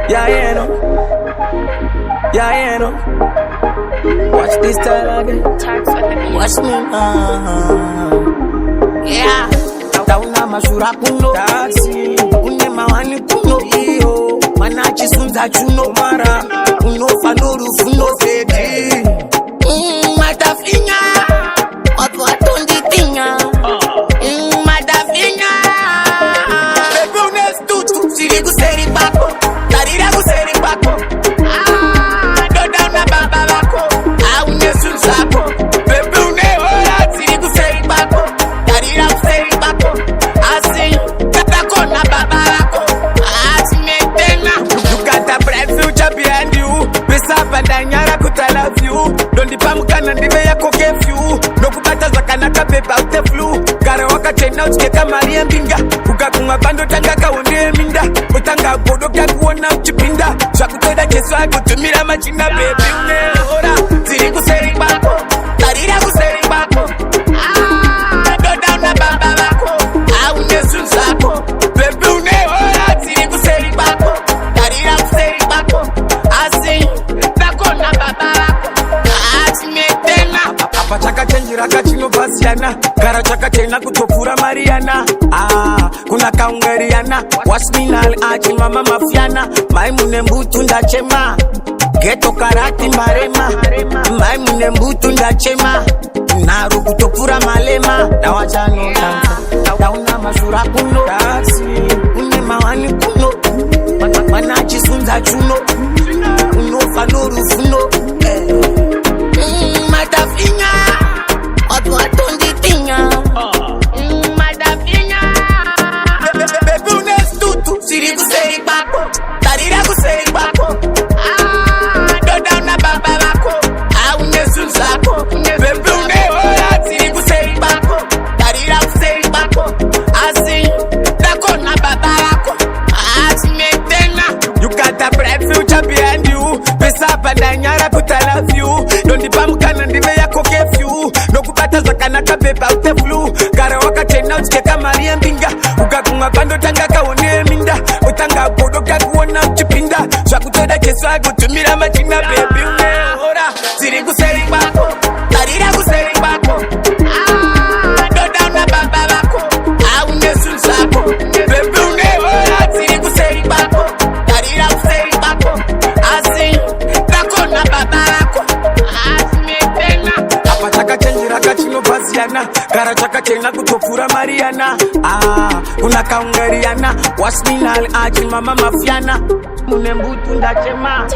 Yeah, you know. Yeah, you know. Watch this style again. Watch me, yeah. Tauna masura kuno. Taxi. Une mawani kuno. Iyo. Manachi sunza chuno. Mara. Uno fanuru funo. Sedi. Matafinya. Watu watondi tinya. Matafinya. Bebe unestutu. Siri kuseri bako. Tarira kuseri bako. Doda una baba bako. Unesunzako. Bebe uneora. Siri kuseri bako. Tarira kuseri bako. Asi. Katako na baba bako. Asi metena. You got a bright future behind you. Pesa pandanyara kutala view. Don't dipamukana ndive yako kefyu. Nokupata zakanaka pepa ute flu. Kare waka chena uchikeka maria mbinga. Ukakunga bando tanga kaone minda. Utanga godo kakuona uchipinda. Shakuteda kesu kutumira machina baby uneora. Ziri kuseri bako. Tarira kuseri bako. Doda una baba bako. Unesunzako. Baby uneora. Ziri kuseri bako. Tarira kuseri bako. Asi. Tako na baba bako. Asi metena. Apa chaka chenjira kachino basiana. Kara chaka chena kutopura mariana. Kuna kaungeriana. Wasminal achi mama mafiana. Maimune mbutu ndachema. Geto karati marema. Maimune mbutu ndachema. Naru kutopura malema. Dawachano danza. Dauna masura kuno. Une mawani kuno. Manachi sunza chuno. Uno fanuru funo. Matafinya. Watu watondi tinya. Matafinya. Bebe unestutu. Siri kuseri bako. Tarira kuseri bako. Doda una baba bako. Unesunzako. Bebe uneora. Siri kuseri bako. Tarira kuseri bako. Asi. Tako na baba bako. Asi metena. You got a bright future behind you. Pesa pandanyara kutala view. Don't dipamukana ndive yako kefyu. Nokupata zakanaka pepa ute flu. Kare waka chena uchikeka maria mbinga. Ukakunga bando tanga kaone minda. Utanga godo kakuona uchipinda. Shakuteda kesu kutumira machina baby uneora. Ziri kuseri bako. Tarira kuseri bako. Doda una baba bako. Unesunzako. Baby uneora. Ziri kuseri bako. Tarira kuseri bako. Asi. Tako na baba bako. Asi metena. Apa chaka chenjira kachino basiana. Kara chaka chena kutopura mariana. Kuna kaungeriana. Wasminal achi mama mafiana. Mune mbutu ndachema.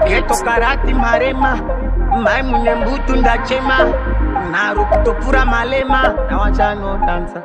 Geto karati marema. Maimune mbutu ndachema. Naru kutopura malema. Dawachano danza.